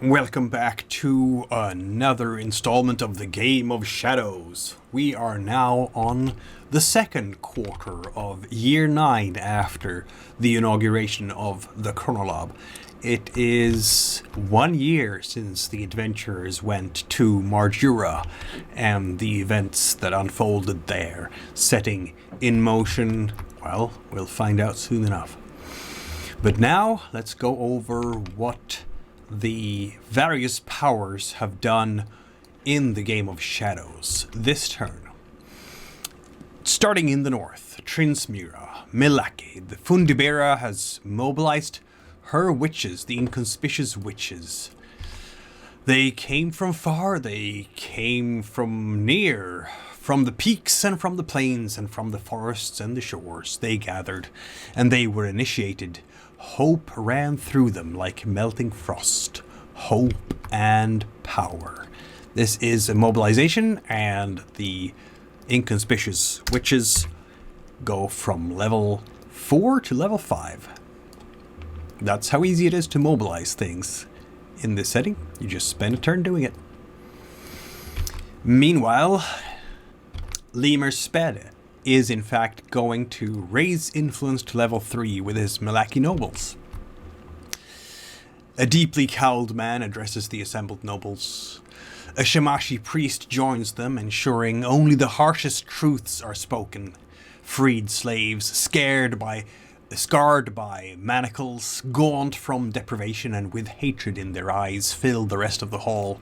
Welcome back to another installment of the Game of Shadows. We are now on the second quarter of year 9 after the inauguration of the Chronolob. It is 1 year since the adventurers went to Marjura and the events that unfolded there, setting in motion, well, we'll find out soon enough. But now, let's go over what the various powers have done in the Game of Shadows this turn. Starting in the north, Trinsmira, Milake, the Fundibera has mobilized her witches, the inconspicuous witches. They came from far, they came from near, from the peaks and from the plains and from the forests and the shores. They gathered, and they were initiated. Hope ran through them like melting frost. Hope and power. This is a mobilization, and the inconspicuous witches go from level 4 to level 5. That's how easy it is to mobilize things in this setting. You just spend a turn doing it. Meanwhile, Lemur Sped is in fact going to raise influence to level 3 with his Malaki nobles. A deeply cowled man addresses the assembled nobles. A Shamashi priest joins them, ensuring only the harshest truths are spoken. Freed slaves, scarred by manacles, gaunt from deprivation and with hatred in their eyes, fill the rest of the hall.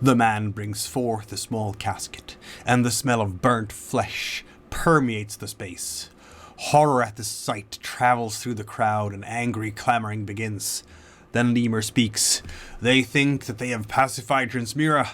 The man brings forth a small casket, and the smell of burnt flesh permeates the space. Horror at the sight travels through the crowd, and angry clamoring begins. Then Lemur speaks. They think that they have pacified Trinsmira.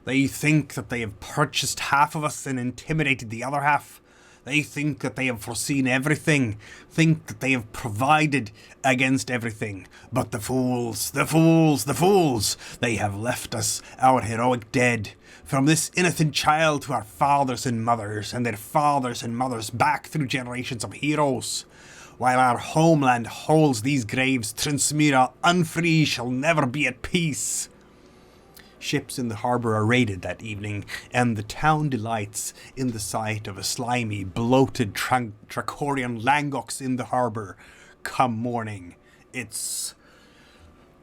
They think that they have purchased half of us and intimidated the other half. They think that they have foreseen everything, think that they have provided against everything. But the fools, the fools, the fools, they have left us our heroic dead. From this innocent child to our fathers and mothers, and their fathers and mothers back through generations of heroes. While our homeland holds these graves, Trinsmira, unfree, shall never be at peace. Ships in the harbor are raided that evening, and the town delights in the sight of a slimy, bloated Tracorian Langox in the harbor. Come morning, it's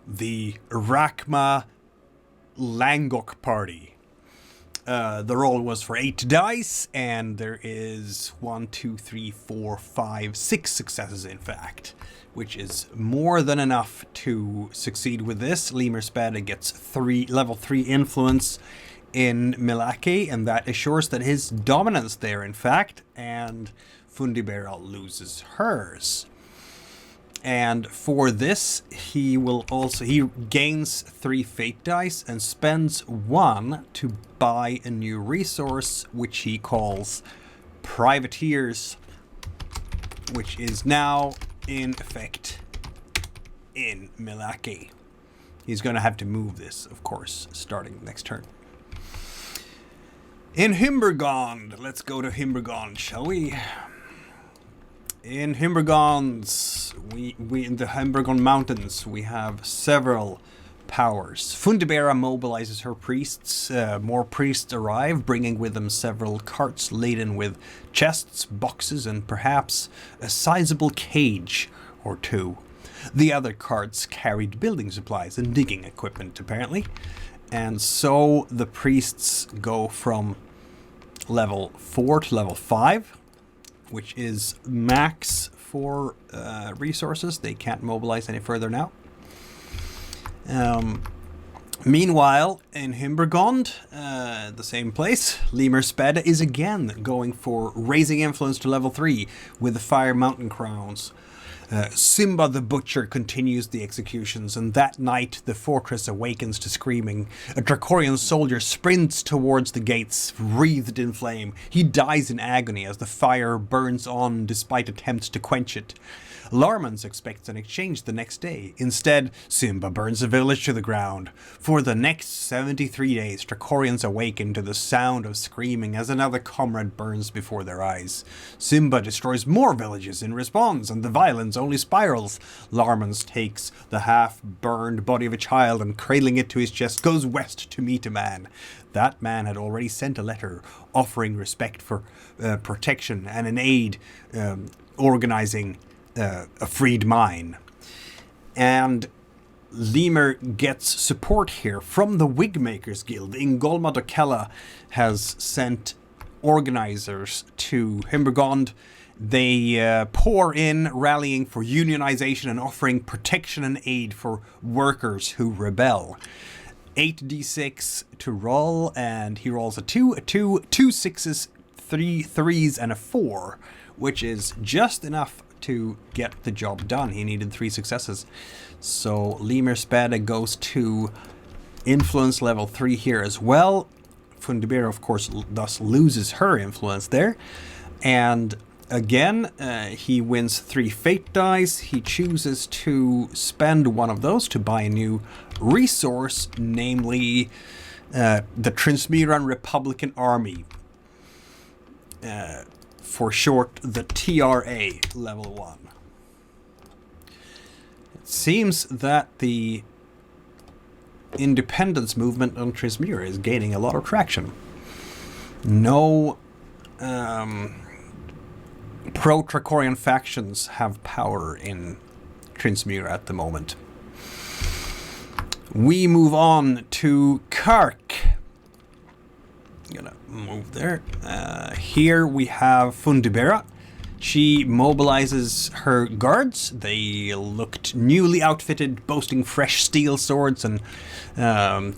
the Rakma Langok party. The roll was for 8 dice, and there is 6 successes in fact, which is more than enough to succeed with this. Lemur Speda gets level 3 influence in Milake, and that assures that his dominance there in fact, and Fundibera loses hers. And for this, he gains 3 fate dice and spends 1 to buy a new resource, which he calls Privateers, which is now in effect in Milake. He's going to have to move this, of course, starting next turn. In Himbergond, let's go to Himbergond, shall we? In Himbergonds, in the Himbergon Mountains, we have several powers. Fundibera mobilizes her priests. More priests arrive, bringing with them several carts laden with chests, boxes, and perhaps a sizable cage or 2. The other carts carried building supplies and digging equipment, apparently. And so the priests go from level 4 to level 5. Which is max for resources. They can't mobilize any further now. Meanwhile, in Himbergond, the same place, Lemur Speda is again going for raising influence to level 3 with the Fire Mountain Crowns. Simba the Butcher continues the executions, and that night the fortress awakens to screaming. A Dracorian soldier sprints towards the gates, wreathed in flame. He dies in agony as the fire burns on despite attempts to quench it. Larmans expects an exchange the next day. Instead, Simba burns the village to the ground. For the next 73 days, Dracorians awaken to the sound of screaming as another comrade burns before their eyes. Simba destroys more villages in response, and the violence only spirals. Larmans takes the half-burned body of a child and, cradling it to his chest, goes west to meet a man. That man had already sent a letter offering respect for protection and an aid organizing a freed mine. And Lemur gets support here from the Wigmakers Guild. Ingolma Dokella has sent organizers to Himbergond. They pour in, rallying for unionization and offering protection and aid for workers who rebel. 8d6 to roll, and he rolls a 2, 2 6s, 3 3s, and a 4, which is just enough to get the job done. He needed 3 successes. So Lemur Spada goes to influence level 3 here as well. Fundibera, of course, thus loses her influence there. And again, he wins 3 fate dice. He chooses to spend one of those to buy a new resource, namely the Transmiran Republican Army. For short, the TRA level 1. It seems that the independence movement on Transmira is gaining a lot of traction. No pro-Dracorian factions have power in Transmira at the moment. We move on to Kark. I'm gonna move there. Here we have Fundibera. She mobilizes her guards. They looked newly outfitted, boasting fresh steel swords and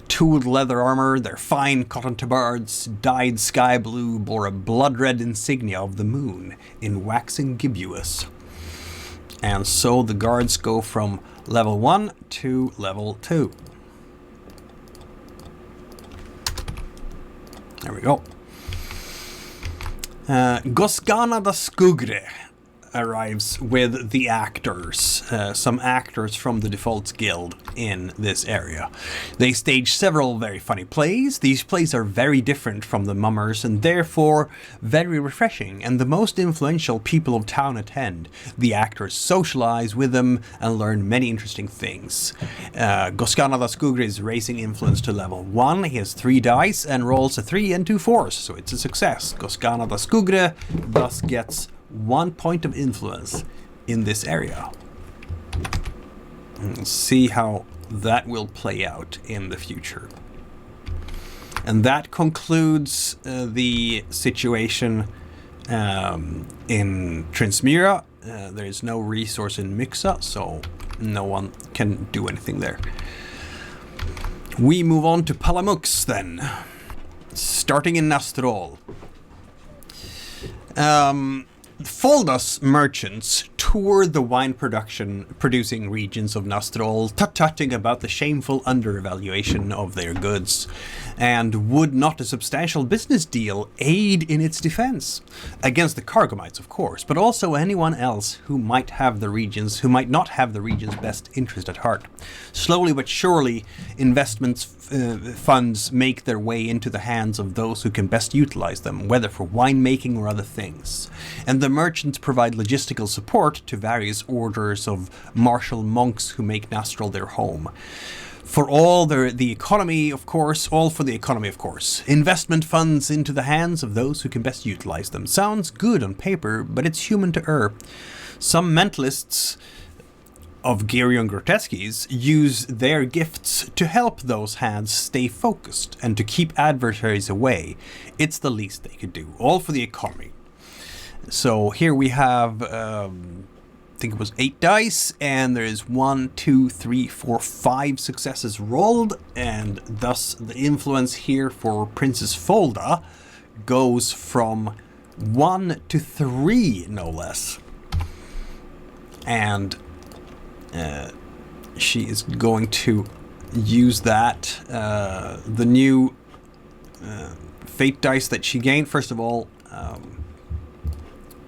tooled leather armor. Their fine cotton tabards, dyed sky blue, bore a blood-red insignia of the moon in waxen gibbous. And so the guards go from level 1 to level 2. There we go. Goskana da Skugre arrives with the actors, some actors from the Defaults Guild in this area. They stage several very funny plays. These plays are very different from the mummers and therefore very refreshing, and the most influential people of town attend. The actors socialize with them and learn many interesting things. Goskana da Skugre is raising influence to level 1. He has 3 dice and rolls a 3 and 2 4s, so it's a success. Goskana da Skugre thus gets 1 point of influence in this area. Let's see how that will play out in the future. And that concludes the situation in Transmira. There is no resource in Myxa, so no one can do anything there. We move on to Palamux then, starting in Nastrol. Folda's merchants tour the wine producing regions of Nastrol, tut-tutting about the shameful undervaluation of their goods. And would not a substantial business deal aid in its defense? Against the Cargomites, of course, but also anyone else who might not have the region's best interest at heart. Slowly but surely, investments funds make their way into the hands of those who can best utilize them, whether for winemaking or other things. And the merchants provide logistical support to various orders of martial monks who make Nastrol their home. For all the economy, of course, all for the economy, of course. Investment funds into the hands of those who can best utilize them. Sounds good on paper, but it's human to err. Some mentalists of Gerion Grotesques use their gifts to help those hands stay focused and to keep adversaries away. It's the least they could do, all for the economy. So here we have, I think it was 8 dice, and there is 1, 2, 3, 4, 5 successes rolled, and thus the influence here for Princess Folda goes from 1 to 3, no less. And she is going to use that, the new fate dice that she gained. First of all,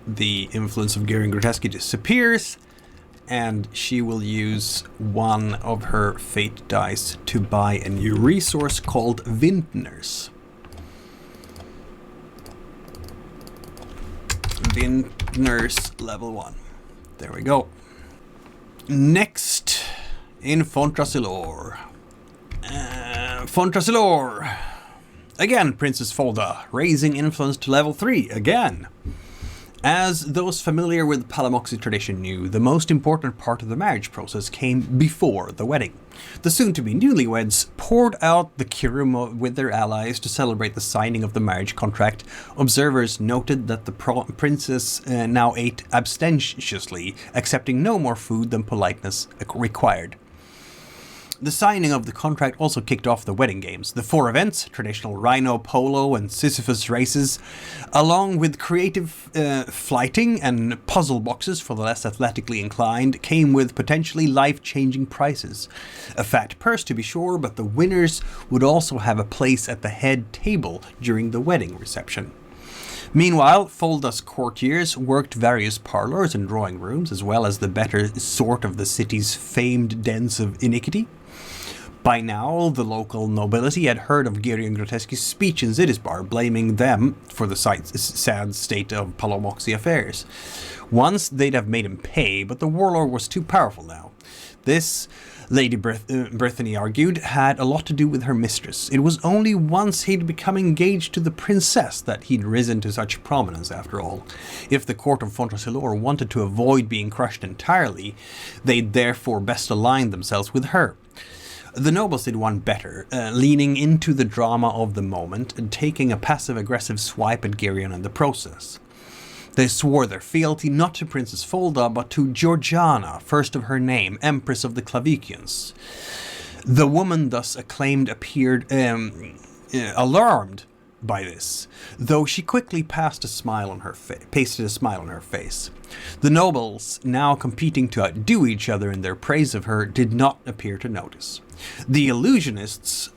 the influence of Gerion Grotesque disappears, and she will use one of her fate dice to buy a new resource called Vintners. Vintners level 1. There we go. Next, in Fontrasilor. Fontrasilor. Again, Princess Folda, raising influence to level 3, again. As those familiar with Palamoxy tradition knew, the most important part of the marriage process came before the wedding. The soon-to-be newlyweds poured out the Kirum with their allies to celebrate the signing of the marriage contract. Observers noted that the princess now ate abstemiously, accepting no more food than politeness required. The signing of the contract also kicked off the wedding games. The 4 events, traditional rhino, polo, and Sisyphus races, along with creative flighting and puzzle boxes for the less athletically inclined, came with potentially life-changing prizes. A fat purse to be sure, but the winners would also have a place at the head table during the wedding reception. Meanwhile, Folda's courtiers worked various parlors and drawing rooms, as well as the better sort of the city's famed dens of iniquity. By now, the local nobility had heard of Gerion Grotescu's speech in Zidisbar, blaming them for the sad state of Palamoxy affairs. Once, they'd have made him pay, but the warlord was too powerful now. This, Lady Berthany argued, had a lot to do with her mistress. It was only once he'd become engaged to the princess that he'd risen to such prominence, after all. If the court of Fontrasilor wanted to avoid being crushed entirely, they'd therefore best align themselves with her. The nobles did one better, leaning into the drama of the moment and taking a passive-aggressive swipe at Gerion in the process. They swore their fealty not to Princess Folda, but to Georgiana, first of her name, Empress of the Clavicians. The woman thus acclaimed appeared alarmed by this, though she quickly pasted a smile on her face. The nobles, now competing to outdo each other in their praise of her, did not appear to notice. The illusionists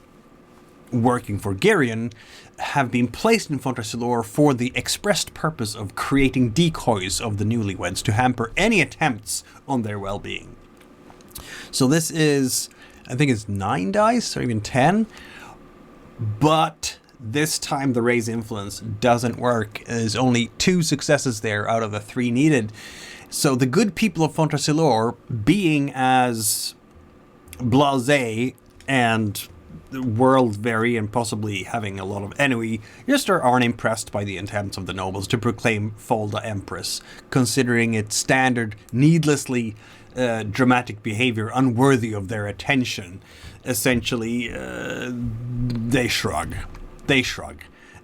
working for Gerion have been placed in Fontrasilor for the expressed purpose of creating decoys of the newlyweds to hamper any attempts on their well-being. So this is, I think it's 9 dice or even 10, but this time the raise influence doesn't work. There's only 2 successes there out of the 3 needed. So the good people of Fontrasilor, being as blasé and world-weary and possibly having a lot of ennui, just aren't impressed by the attempts of the nobles to proclaim Folda Empress, considering its standard, needlessly dramatic behavior unworthy of their attention. Essentially, they shrug.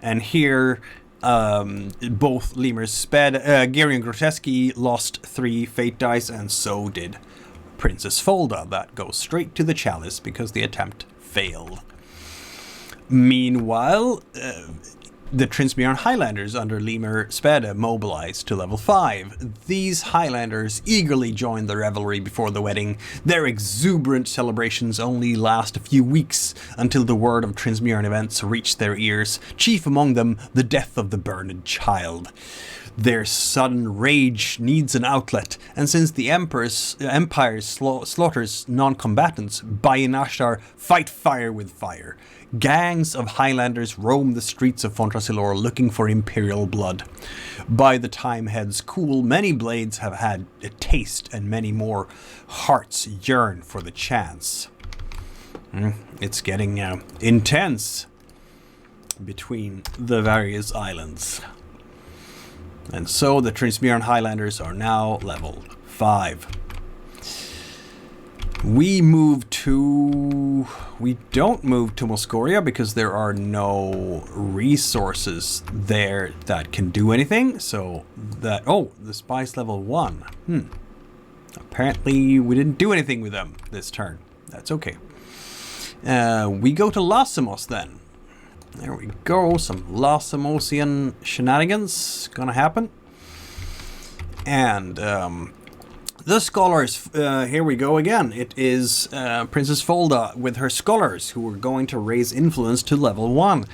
And here, both lemurs sped. Gerion Grotescu lost 3 fate dice, and so did Princess Folda. That goes straight to the chalice because the attempt failed. Meanwhile, the Trinsmere Highlanders under Lemur Spede mobilized to level 5. These Highlanders eagerly joined the revelry before the wedding. Their exuberant celebrations only last a few weeks until the word of Trinsmere events reached their ears, chief among them the death of the burned child. Their sudden rage needs an outlet, and since the empire slaughters non-combatants, Bayanashtar fight fire with fire. Gangs of Highlanders roam the streets of Fontrasilor looking for imperial blood. By the time heads cool, many blades have had a taste, and many more hearts yearn for the chance. It's getting intense between the various islands. And so the Trinsmere Highlanders are now level 5. We don't move to Moscoria because there are no resources there that can do anything. So that, the spice level 1. Apparently we didn't do anything with them this turn. That's okay. We go to Lasimos then. There we go, some Lasimosian shenanigans gonna happen. And the scholars, here we go again. It is Princess Folda with her scholars who are going to raise influence to level 1.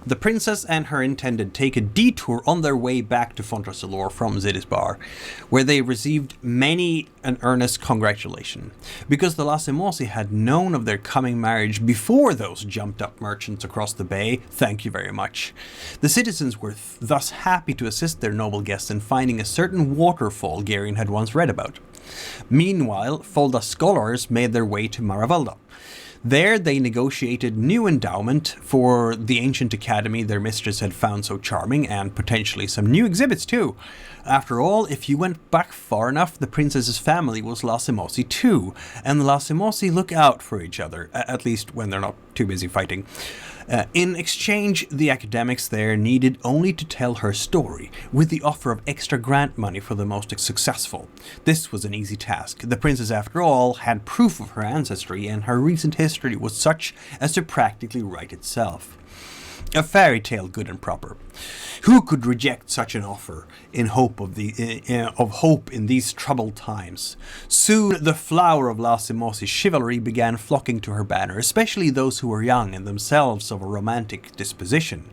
The princess and her intended take a detour on their way back to Fontrasalor from Zidisbar, where they received many an earnest congratulation, because the Lassimosi had known of their coming marriage before those jumped-up merchants across the bay. Thank you very much. The citizens were thus happy to assist their noble guests in finding a certain waterfall Garion had once read about. Meanwhile, Folda scholars made their way to Maravalda. There they negotiated new endowment for the ancient academy their mistress had found so charming, and potentially some new exhibits too. After all, if you went back far enough, the princess's family was Lassimosi too, and the Lassimosi look out for each other, at least when they're not too busy fighting. In exchange, the academics there needed only to tell her story, with the offer of extra grant money for the most successful. This was an easy task. The princess, after all, had proof of her ancestry, and her recent history was such as to practically write itself. A fairy tale good and proper. Who could reject such an offer in hope of hope in these troubled times? Soon the flower of Lassimosi's chivalry began flocking to her banner, especially those who were young and themselves of a romantic disposition.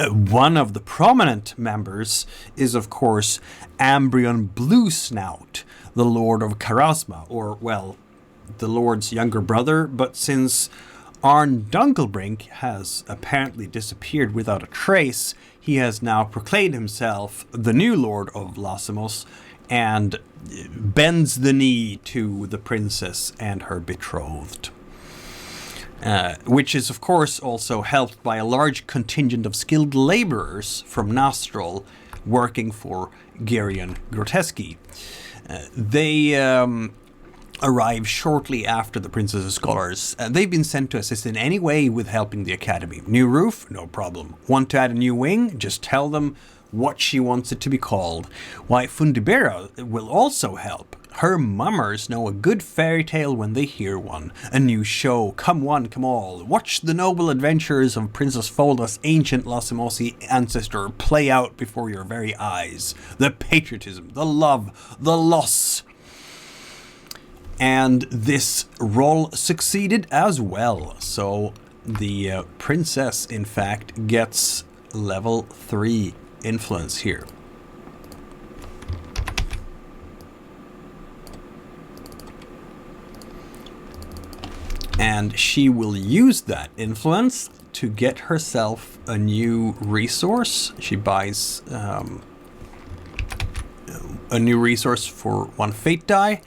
One of the prominent members is, of course, Ambrion Bluesnout, the Lord of Karasma, or, well, the Lord's younger brother, but since Arn Dunkelbrink has apparently disappeared without a trace, he has now proclaimed himself the new Lord of Lassimos and bends the knee to the princess and her betrothed. Which is, of course, also helped by a large contingent of skilled laborers from Nastrol working for Garion Groteski. They arrive shortly after the princess's scholars. They've been sent to assist in any way with helping the academy. New roof? No problem. Want to add a new wing? Just tell them what she wants it to be called. Why, Fundibera will also help. Her mummers know a good fairy tale when they hear one. A new show. Come one, come all. Watch the noble adventures of Princess Folda's ancient Lassimosi ancestor play out before your very eyes. The patriotism, the love, the loss. And this role succeeded as well. So the princess, in fact, gets level 3 influence here. And she will use that influence to get herself a new resource. She buys a new resource for 1 fate die.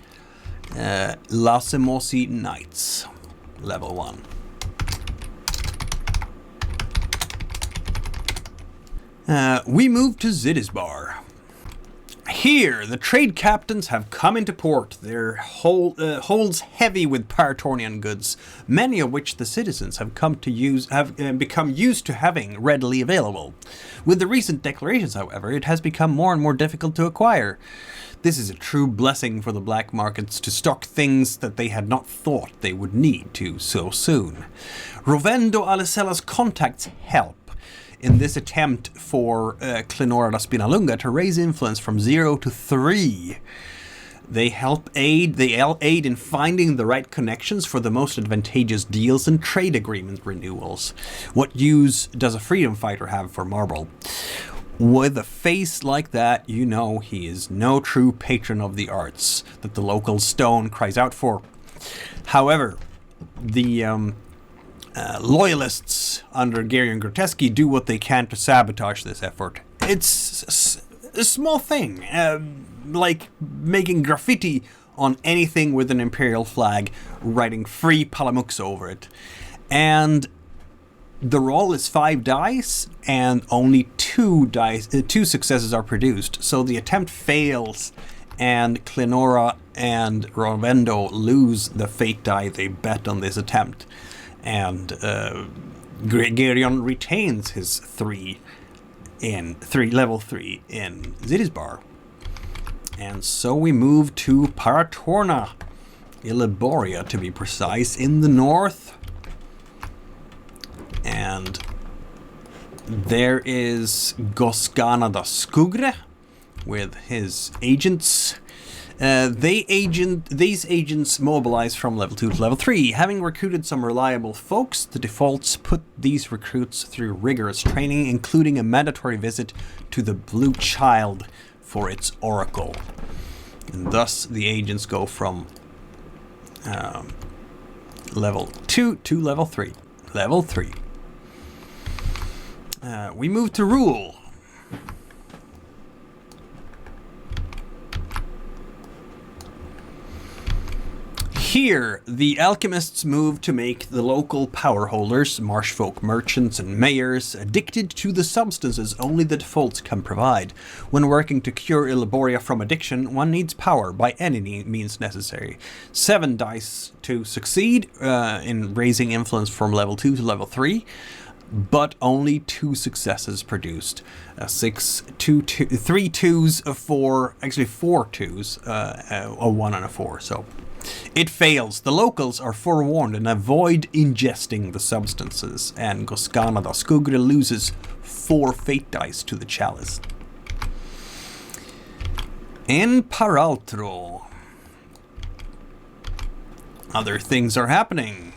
Lassimosi Knights, level 1. We move to Zidisbar. Here, the trade captains have come into port, their holds heavy with Paratornian goods, many of which the citizens have become used to having readily available. With the recent declarations, however, it has become more and more difficult to acquire. This is a true blessing for the black markets to stock things that they had not thought they would need to so soon. Rovendo Alicella's contacts help in this attempt for Clenora da Spinalunga to raise influence from 0 to 3. They aid in finding the right connections for the most advantageous deals and trade agreement renewals. What use does a freedom fighter have for marble? With a face like that, you know he is no true patron of the arts that the local stone cries out for. However, the loyalists under Garion Groteski do what they can to sabotage this effort. It's a small thing, like making graffiti on anything with an imperial flag, writing free Palamux over it. And the roll is 5 dice, and only 2 successes are produced. So the attempt fails, and Clenora and Rovendo lose the fate die they bet on this attempt. And Garion retains his level 3 in Zidisbar. And so we move to Paratorna, Illiboria to be precise, in the north. And there is Gosgana da Skugre with his agents. These agents mobilize from level 2 to level 3. Having recruited some reliable folks, the defaults put these recruits through rigorous training, including a mandatory visit to the Blue Child for its oracle. And thus, the agents go from level 2 to level 3. Level 3. We move to rule. Here, the alchemists move to make the local power holders, marshfolk merchants and mayors, addicted to the substances only the defaults can provide. When working to cure Illiboria from addiction, one needs power by any means necessary. 7 dice to succeed in raising influence from level 2 to level 3. But only 2 successes produced. 3 2s, a 4, actually 4 2s, a 1 and a 4. So it fails. The locals are forewarned and avoid ingesting the substances, and Goskana da Skugre loses 4 fate dice to the chalice. In Paraltro, other things are happening.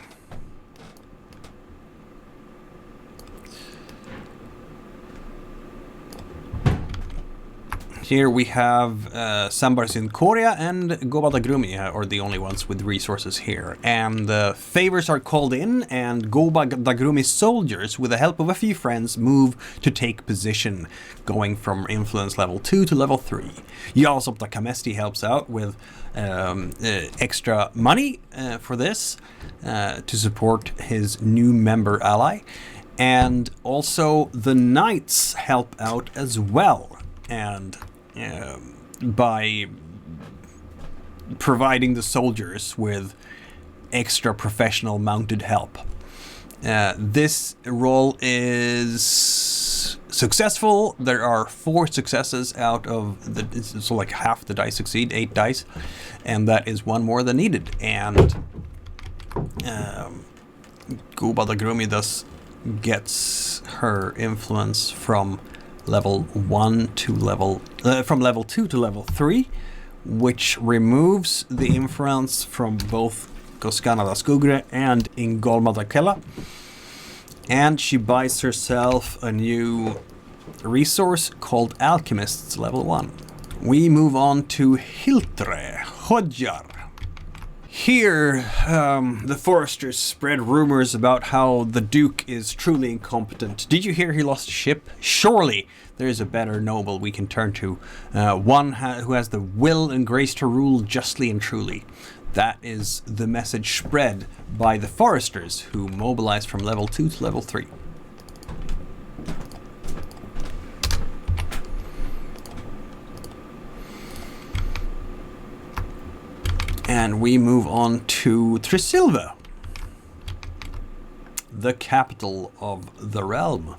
Here we have Sambar Sinkoria and Gobadagrumi are the only ones with resources here. And the favors are called in, and Gobadagrumi's soldiers, with the help of a few friends, move to take position, going from influence level 2 to level 3. Yalsop the Kamesti helps out with extra money for this to support his new member ally. And also the knights help out as well. And by providing the soldiers with extra professional mounted help. This roll is successful. There are 4 successes out of the, so like half the dice succeed, 8 dice, and that is 1 more than needed. And Gobadagrumi thus gets her influence from level 1 to level from level 2 to level 3, which removes the influence from both Goskana da Skugre and Ingolma da Kella, and she buys herself a new resource called Alchemists level 1. We move on to Hiltre Hodjar. Here, the foresters spread rumors about how the Duke is truly incompetent. Did you hear he lost a ship? Surely there is a better noble we can turn to. One who has the will and grace to rule justly and truly. That is the message spread by the foresters, who mobilized from level 2 to level 3. And we move on to Trisilva, the capital of the realm.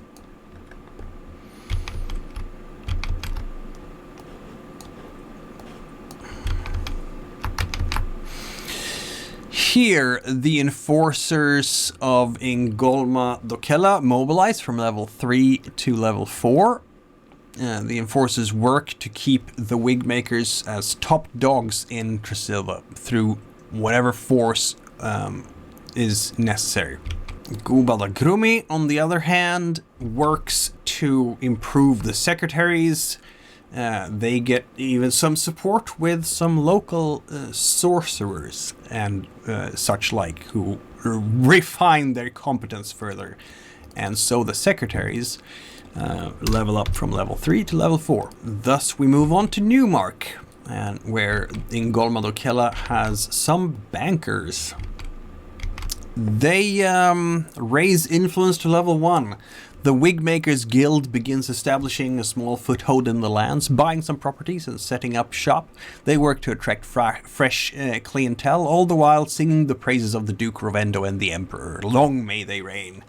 Here, the enforcers of Ingolma Dokella mobilize from level 3 to level 4. The enforcers work to keep the Wigmakers as top dogs in Trisilva through whatever force is necessary. Gobadagrumi, on the other hand, works to improve the secretaries. They get even some support with some local sorcerers and such like, who refine their competence further. And so the secretaries level up from level 3 to level 4. Thus we move on to Newmark, and where Ingolma Dokella has some bankers. They raise influence to level 1. The Wigmakers Guild begins establishing a small foothold in the lands, buying some properties and setting up shop. They work to attract fresh clientele, all the while singing the praises of the Duke Rovendo and the Emperor. Long may they reign.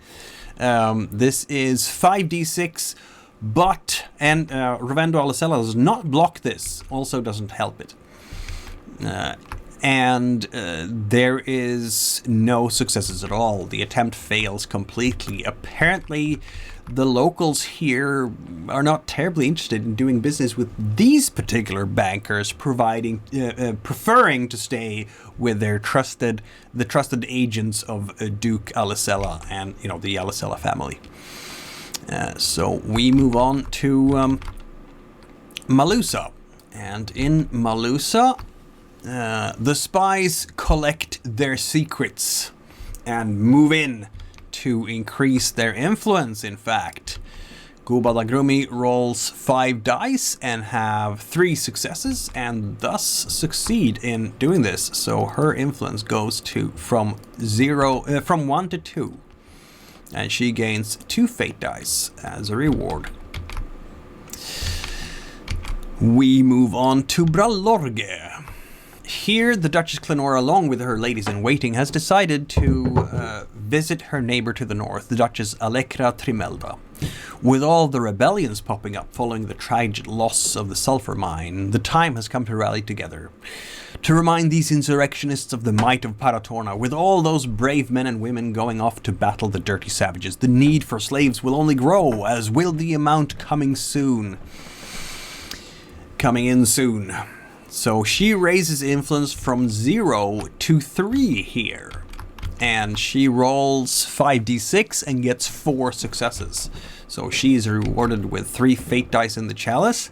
This is 5d6, and Rovendo Alicella does not block this, also doesn't help it. And there is no successes at all. The attempt fails completely. Apparently, the locals here are not terribly interested in doing business with these particular bankers, preferring to stay with the trusted agents of Duke Alicella and the Alicella family. So we move on to Malusa, and in Malusa, the spies collect their secrets and move in to increase their influence. In fact, Gubalagrumi rolls 5 dice and have 3 successes, and thus succeed in doing this. So her influence goes from 1 to 2, and she gains 2 fate dice as a reward. We move on to Bralorge. Here, the Duchess Clenora, along with her ladies-in-waiting, has decided to visit her neighbor to the north, the Duchess Alekra Trimelda. With all the rebellions popping up following the tragic loss of the sulfur mine, the time has come to rally together. To remind these insurrectionists of the might of Paratorna, with all those brave men and women going off to battle the dirty savages, the need for slaves will only grow, as will the amount coming in soon. So she raises influence from 0 to 3 here. And she rolls 5d6 and gets 4 successes. So she is rewarded with 3 fate dice in the chalice.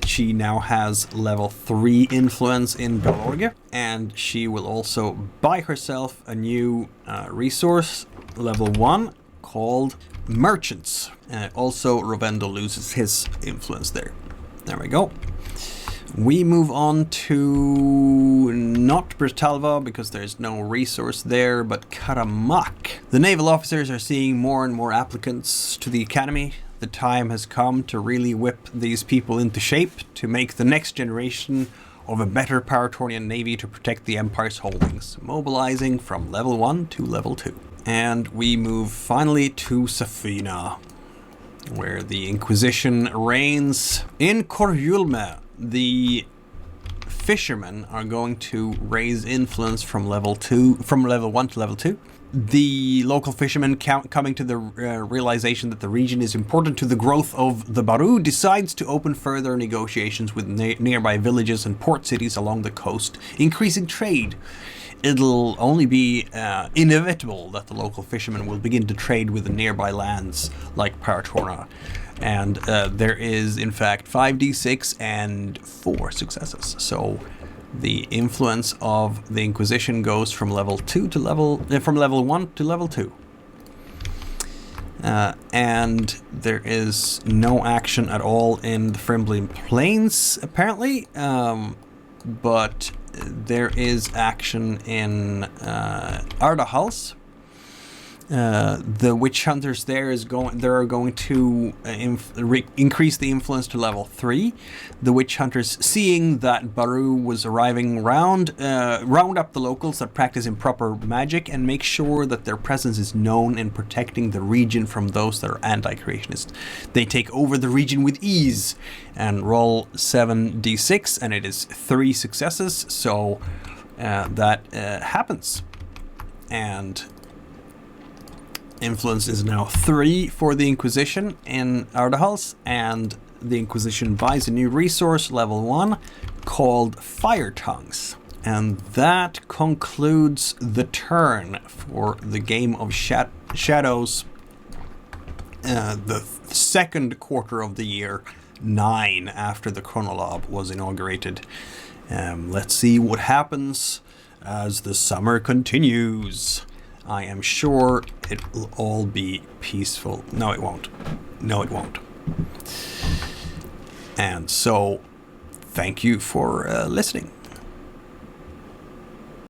She now has level 3 influence in Bralorge. And she will also buy herself a new resource, level 1, called Merchants. Also, Rovendo loses his influence there. There we go. We move on to not Britalva, because there's no resource there, but Karamak. The naval officers are seeing more and more applicants to the academy. The time has come to really whip these people into shape to make the next generation of a better Paratornian navy to protect the Empire's holdings, mobilizing from level 1 to level 2. And we move finally to Safina, where the Inquisition reigns. In Corjulme, the fishermen are going to raise influence from level 1 to level 2. The local fishermen, coming to the realization that the region is important to the growth of the Baru, decides to open further negotiations with nearby villages and port cities along the coast, increasing trade. It'll only be inevitable that the local fishermen will begin to trade with the nearby lands like Paratorna. And there is, in fact, 5d6 and 4 successes. So the influence of the Inquisition goes from level 1 to level 2. And there is no action at all in the Frimblian Plains, apparently. But there is action in Ardahals. The witch hunters there are going to increase the influence to level 3. The witch hunters, seeing that Baru was arriving, round up the locals that practice improper magic and make sure that their presence is known in protecting the region from those that are anti-creationist. They take over the region with ease and roll 7d6, and it is 3 successes. So that happens, and influence is now 3 for the Inquisition in Ardahals, and the Inquisition buys a new resource, level 1, called Fire Tongues. And that concludes the turn for the Game of Shadows, the second quarter of the year 9 after the Chronolob was inaugurated. Let's see what happens as the summer continues. I am sure it will all be peaceful. No, it won't. No, it won't. And so, thank you for listening.